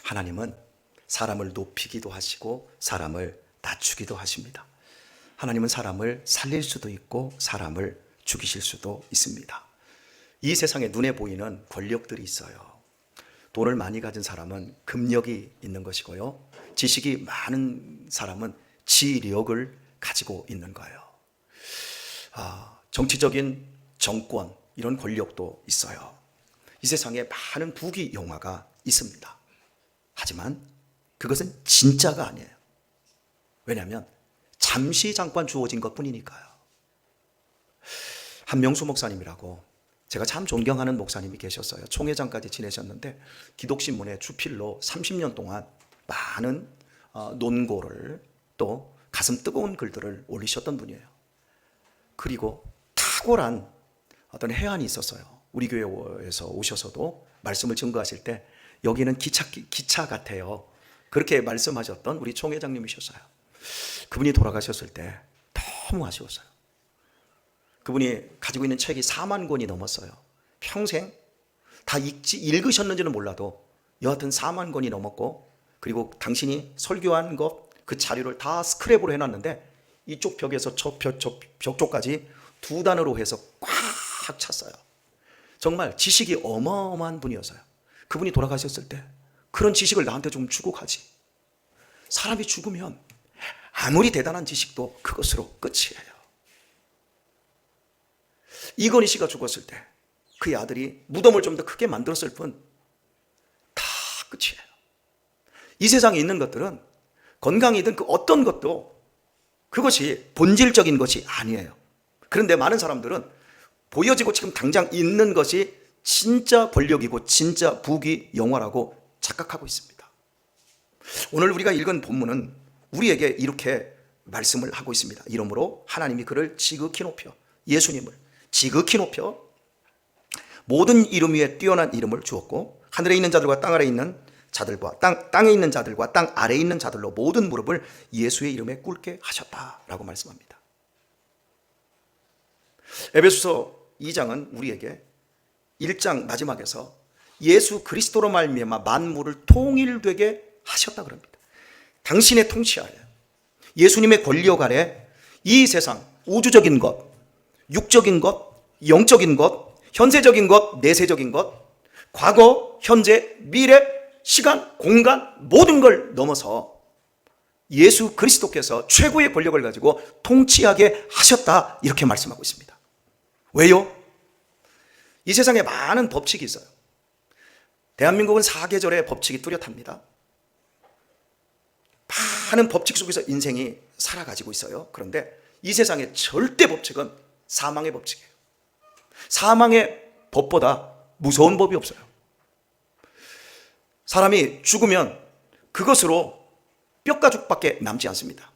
하나님은 사람을 높이기도 하시고 사람을 낮추기도 하십니다. 하나님은 사람을 살릴 수도 있고 사람을 죽이실 수도 있습니다. 이 세상에 눈에 보이는 권력들이 있어요. 돈을 많이 가진 사람은 금력이 있는 것이고요, 지식이 많은 사람은 지력을 가지고 있는 거예요. 정치적인 정권, 이런 권력도 있어요. 이 세상에 많은 부귀 영화가 있습니다. 하지만 그것은 진짜가 아니에요. 왜냐하면 잠시 잠깐 주어진 것뿐이니까요. 한명수 목사님이라고 제가 참 존경하는 목사님이 계셨어요. 총회장까지 지내셨는데 기독신문에 주필로 30년 동안 많은 논고를, 또 가슴 뜨거운 글들을 올리셨던 분이에요. 그리고 탁월한 어떤 해안이 있었어요. 우리 교회에서 오셔서도 말씀을 증거하실 때 여기는 기차 같아요, 그렇게 말씀하셨던 우리 총회장님이셨어요. 그분이 돌아가셨을 때 너무 아쉬웠어요. 그분이 가지고 있는 책이 4만 권이 넘었어요. 평생 다 읽으셨는지는 몰라도 여하튼 4만 권이 넘었고, 그리고 당신이 설교한 것, 그 자료를 다 스크랩으로 해놨는데 이쪽 벽에서 저 벽 쪽까지 2단으로 해서 꽉 찼어요. 정말 지식이 어마어마한 분이었어요. 그분이 돌아가셨을 때 그런 지식을 나한테 좀 주고 가지. 사람이 죽으면 아무리 대단한 지식도 그것으로 끝이에요. 이건희 씨가 죽었을 때 그의 아들이 무덤을 좀 더 크게 만들었을 뿐 다 끝이에요. 이 세상에 있는 것들은 건강이든 그 어떤 것도 그것이 본질적인 것이 아니에요. 그런데 많은 사람들은 보여지고 지금 당장 있는 것이 진짜 권력이고 진짜 부귀 영화라고 착각하고 있습니다. 오늘 우리가 읽은 본문은 우리에게 이렇게 말씀을 하고 있습니다. 이러므로 하나님이 그를 지극히 높여, 예수님을 지극히 높여 모든 이름 위에 뛰어난 이름을 주었고, 하늘에 있는 자들과 땅 아래에 있는 자들과 땅에 있는 자들과 땅 아래에 있는 자들로 모든 무릎을 예수의 이름에 꿇게 하셨다라고 말씀합니다. 에베소서 2장은 우리에게 1장 마지막에서 예수 그리스도로 말미암아 만물을 통일되게 하셨다 그럽니다. 당신의 통치하에, 예수님의 권력 아래 이 세상 우주적인 것, 육적인 것, 영적인 것, 현세적인 것, 내세적인 것, 과거, 현재, 미래, 시간, 공간 모든 걸 넘어서 예수 그리스도께서 최고의 권력을 가지고 통치하게 하셨다, 이렇게 말씀하고 있습니다. 왜요? 이 세상에 많은 법칙이 있어요. 대한민국은 사계절의 법칙이 뚜렷합니다. 많은 법칙 속에서 인생이 살아가지고 있어요. 그런데 이 세상의 절대 법칙은 사망의 법칙이에요. 사망의 법보다 무서운 법이 없어요. 사람이 죽으면 그것으로 뼈가죽밖에 남지 않습니다.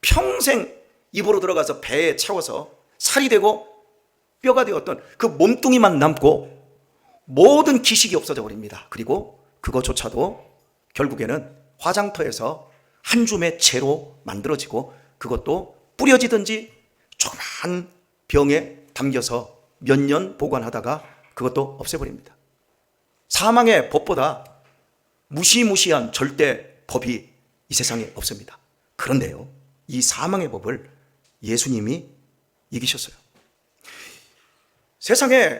평생 입으로 들어가서 배에 채워서 살이 되고 뼈가 되었던 그 몸뚱이만 남고 모든 기식이 없어져 버립니다. 그리고 그것조차도 결국에는 화장터에서 한 줌의 재로 만들어지고, 그것도 뿌려지든지 조그만 병에 담겨서 몇 년 보관하다가 그것도 없애버립니다. 사망의 법보다 무시무시한 절대 법이 이 세상에 없습니다. 그런데요, 이 사망의 법을 예수님이 이기셨어요. 세상에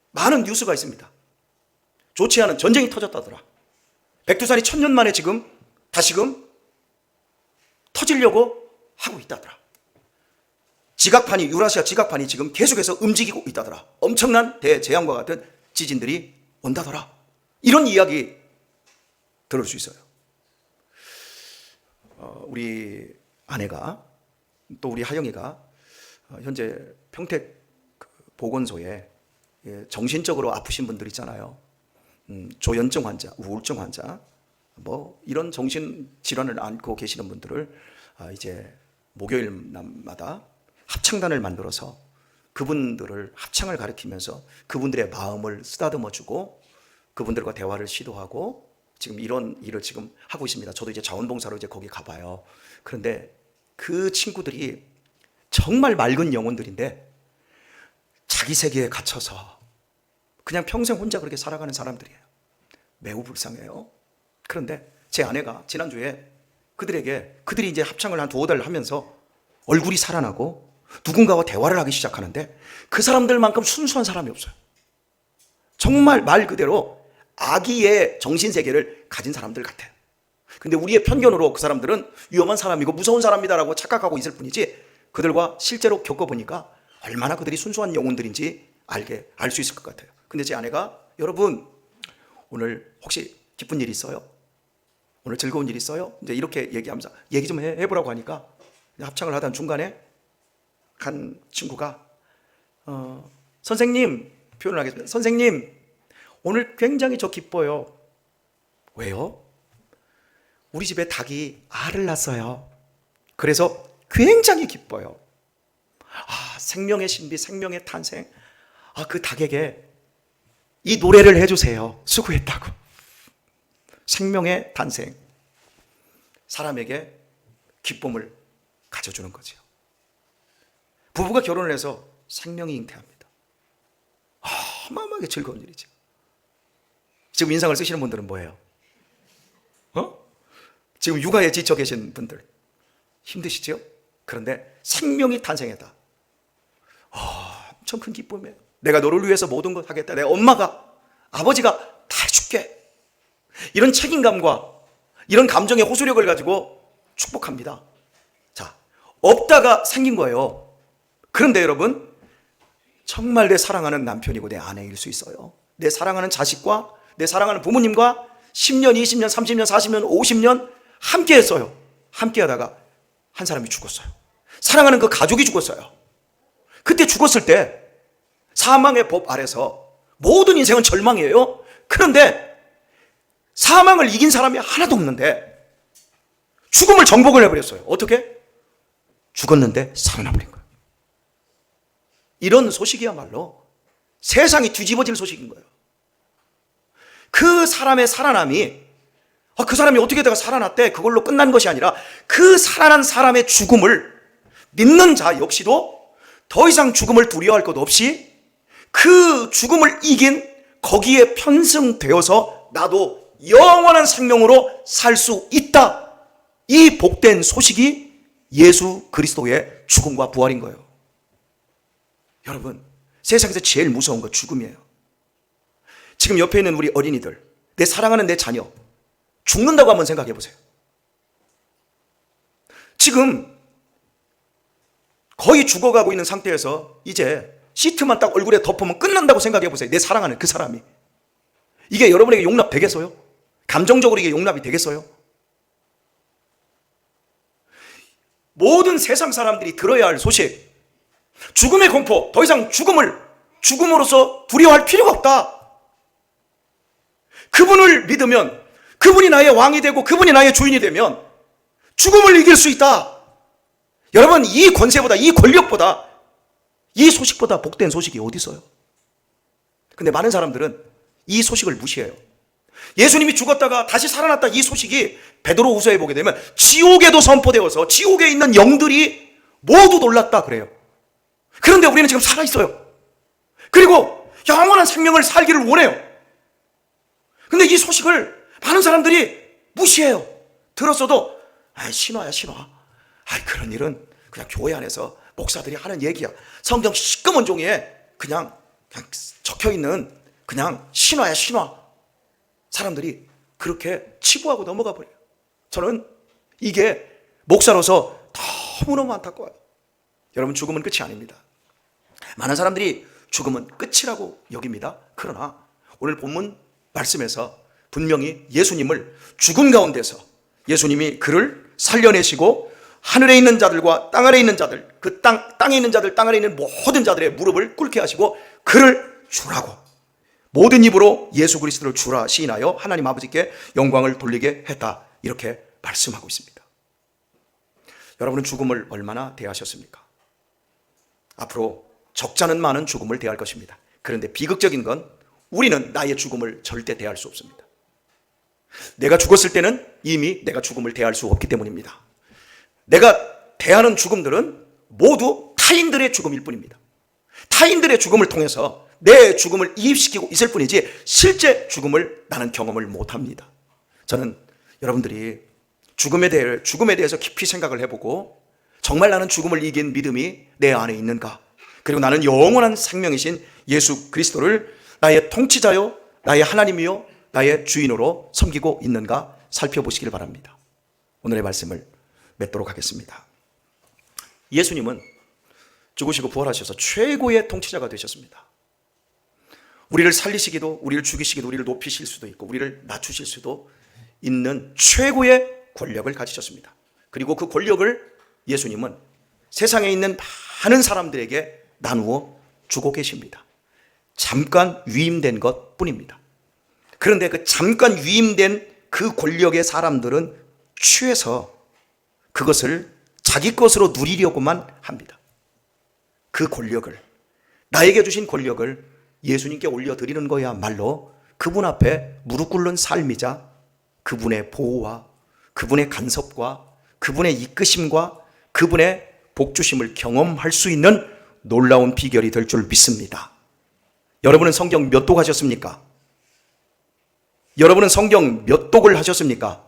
많은 뉴스가 있습니다. 좋지 않은 전쟁이 터졌다더라. 백두산이 1000년 만에 다시금 터지려고 하고 있다더라. 유라시아 지각판이 지금 계속해서 움직이고 있다더라. 엄청난 대재앙과 같은 지진들이 온다더라. 이런 이야기 들을 수 있어요. 우리 아내가, 또 우리 하영이가 현재 평택 보건소에 정신적으로 아프신 분들 있잖아요. 조현증 환자, 우울증 환자, 뭐 이런 정신 질환을 앓고 계시는 분들을 이제 목요일마다 합창단을 만들어서 그분들을 합창을 가르치면서 그분들의 마음을 쓰다듬어 주고 그분들과 대화를 시도하고 지금 이런 일을 지금 하고 있습니다. 저도 이제 자원봉사로 이제 거기 가봐요. 그런데 그 친구들이 정말 맑은 영혼들인데 자기 세계에 갇혀서 그냥 평생 혼자 그렇게 살아가는 사람들이에요. 매우 불쌍해요. 그런데 제 아내가 지난주에 그들이 이제 합창을 한 두어 달 하면서 얼굴이 살아나고 누군가와 대화를 하기 시작하는데 그 사람들만큼 순수한 사람이 없어요. 정말 말 그대로 아기의 정신세계를 가진 사람들 같아요. 근데 우리의 편견으로 그 사람들은 위험한 사람이고 무서운 사람이다라고 착각하고 있을 뿐이지, 그들과 실제로 겪어보니까 얼마나 그들이 순수한 영혼들인지 알 수 있을 것 같아요. 근데 제 아내가, 여러분 오늘 혹시 기쁜 일 있어요? 오늘 즐거운 일 있어요? 이제 이렇게 얘기하면서 얘기 좀 해보라고 하니까, 합창을 하던 중간에 한 친구가 선생님, 표현을 하겠습니다. 선생님, 오늘 굉장히 저 기뻐요. 왜요? 우리 집에 닭이 알을 낳았어요. 그래서 굉장히 기뻐요. 생명의 신비, 생명의 탄생. 그 닭에게 이 노래를 해주세요. 수고했다고. 생명의 탄생. 사람에게 기쁨을 가져주는 거죠. 부부가 결혼을 해서 생명이 잉태합니다. 어마어마하게 즐거운 일이죠. 지금 인상을 쓰시는 분들은 뭐예요? 지금 육아에 지쳐 계신 분들 힘드시죠? 그런데 생명이 탄생했다. 엄청 큰 기쁨이에요. 내가 너를 위해서 모든 것 하겠다. 내 엄마가, 아버지가 다 해줄게. 이런 책임감과 이런 감정의 호소력을 가지고 축복합니다. 자, 없다가 생긴 거예요. 그런데 여러분, 정말 내 사랑하는 남편이고 내 아내일 수 있어요. 내 사랑하는 자식과 내 사랑하는 부모님과 10년, 20년, 30년, 40년, 50년 함께 했어요. 함께 하다가 한 사람이 죽었어요. 사랑하는 그 가족이 죽었어요. 그때 죽었을 때 사망의 법 아래서 모든 인생은 절망이에요. 그런데 사망을 이긴 사람이 하나도 없는데 죽음을 정복을 해버렸어요. 어떻게? 죽었는데 살아나버린 거예요. 이런 소식이야말로 세상이 뒤집어질 소식인 거예요. 그 사람의 살아남이, 그 사람이 어떻게 내가 살아났대, 그걸로 끝난 것이 아니라 그 살아난 사람의 죽음을 믿는 자 역시도 더 이상 죽음을 두려워할 것 없이 그 죽음을 이긴 거기에 편승되어서 나도 영원한 생명으로 살 수 있다. 이 복된 소식이 예수 그리스도의 죽음과 부활인 거예요. 여러분, 세상에서 제일 무서운 건 죽음이에요. 지금 옆에 있는 우리 어린이들, 내 사랑하는 내 자녀 죽는다고 한번 생각해 보세요. 지금 거의 죽어가고 있는 상태에서 이제 시트만 딱 얼굴에 덮으면 끝난다고 생각해 보세요. 내 사랑하는 그 사람이. 이게 여러분에게 용납 되겠어요? 감정적으로 이게 용납이 되겠어요? 모든 세상 사람들이 들어야 할 소식, 죽음의 공포, 더 이상 죽음으로써 두려워할 필요가 없다. 그분을 믿으면, 그분이 나의 왕이 되고 그분이 나의 주인이 되면 죽음을 이길 수 있다. 여러분, 이 권세보다, 이 권력보다, 이 소식보다 복된 소식이 어디 있어요? 근데 많은 사람들은 이 소식을 무시해요. 예수님이 죽었다가 다시 살아났다, 이 소식이 베드로후서에 보게 되면 지옥에도 선포되어서 지옥에 있는 영들이 모두 놀랐다 그래요. 그런데 우리는 지금 살아있어요. 그리고 영원한 생명을 살기를 원해요. 근데 이 소식을 많은 사람들이 무시해요. 들었어도 신화야, 신화. 그런 일은 그냥 교회 안에서 목사들이 하는 얘기야. 성경 시꺼먼 종이에 그냥 적혀있는 그냥 신화야, 신화. 사람들이 그렇게 치부하고 넘어가 버려요. 저는 이게 목사로서 너무너무 안타까워요. 여러분, 죽음은 끝이 아닙니다. 많은 사람들이 죽음은 끝이라고 여깁니다. 그러나 오늘 본문 말씀에서 분명히 예수님을 죽음 가운데서 예수님이 그를 살려내시고 하늘에 있는 자들과 땅 아래에 있는 자들, 그 땅에 있는 자들, 땅 아래에 있는 모든 자들의 무릎을 꿇게 하시고 그를 주라고, 모든 입으로 예수 그리스도를 주라 시인하여 하나님 아버지께 영광을 돌리게 했다. 이렇게 말씀하고 있습니다. 여러분은 죽음을 얼마나 대하셨습니까? 앞으로 적잖은 많은 죽음을 대할 것입니다. 그런데 비극적인 건 우리는 나의 죽음을 절대 대할 수 없습니다. 내가 죽었을 때는 이미 내가 죽음을 대할 수 없기 때문입니다. 내가 대하는 죽음들은 모두 타인들의 죽음일 뿐입니다. 타인들의 죽음을 통해서 내 죽음을 이입시키고 있을 뿐이지 실제 죽음을 나는 경험을 못합니다. 저는 여러분들이 죽음에 대해서 깊이 생각을 해보고 정말 나는 죽음을 이긴 믿음이 내 안에 있는가, 그리고 나는 영원한 생명이신 예수 그리스도를 나의 통치자요, 나의 하나님이요, 나의 주인으로 섬기고 있는가 살펴보시길 바랍니다. 오늘의 말씀을 맺도록 하겠습니다. 예수님은 죽으시고 부활하셔서 최고의 통치자가 되셨습니다. 우리를 살리시기도, 우리를 죽이시기도, 우리를 높이실 수도 있고 우리를 낮추실 수도 있는 최고의 권력을 가지셨습니다. 그리고 그 권력을 예수님은 세상에 있는 많은 사람들에게 나누어 주고 계십니다. 잠깐 위임된 것 뿐입니다. 그런데 그 잠깐 위임된 그 권력의 사람들은 취해서 그것을 자기 것으로 누리려고만 합니다. 그 권력을, 나에게 주신 권력을 예수님께 올려드리는 거야말로 그분 앞에 무릎 꿇는 삶이자 그분의 보호와 그분의 간섭과 그분의 이끄심과 그분의 복주심을 경험할 수 있는 놀라운 비결이 될 줄 믿습니다. 여러분은 성경 몇 독 하셨습니까? 여러분은 성경 몇 독을 하셨습니까?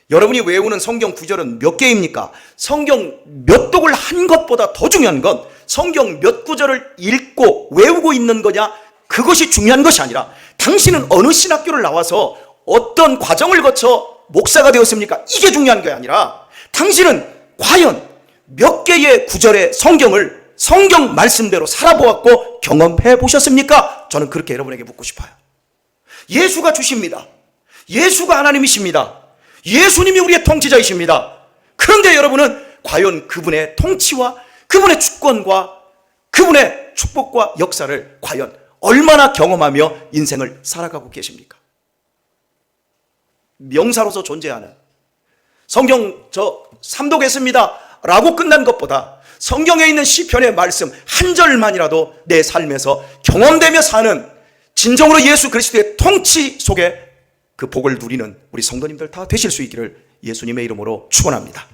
여러분이 외우는 성경 구절은 몇 개입니까? 성경 몇 독을 한 것보다 더 중요한 건 성경 몇 구절을 읽고 외우고 있는 거냐, 그것이 중요한 것이 아니라 당신은 어느 신학교를 나와서 어떤 과정을 거쳐 목사가 되었습니까? 이게 중요한 게 아니라 당신은 과연 몇 개의 구절의 성경을 성경 말씀대로 살아보았고 경험해 보셨습니까? 저는 그렇게 여러분에게 묻고 싶어요. 예수가 주십니다. 예수가 하나님이십니다. 예수님이 우리의 통치자이십니다. 그런데 여러분은 과연 그분의 통치와 그분의 주권과 그분의 축복과 역사를 과연 얼마나 경험하며 인생을 살아가고 계십니까? 명사로서 존재하는 성경 저 삼독했습니다 라고 끝난 것보다 성경에 있는 시편의 말씀 한 절만이라도 내 삶에서 경험되며 사는, 진정으로 예수 그리스도의 통치 속에 그 복을 누리는 우리 성도님들 다 되실 수 있기를 예수님의 이름으로 축원합니다.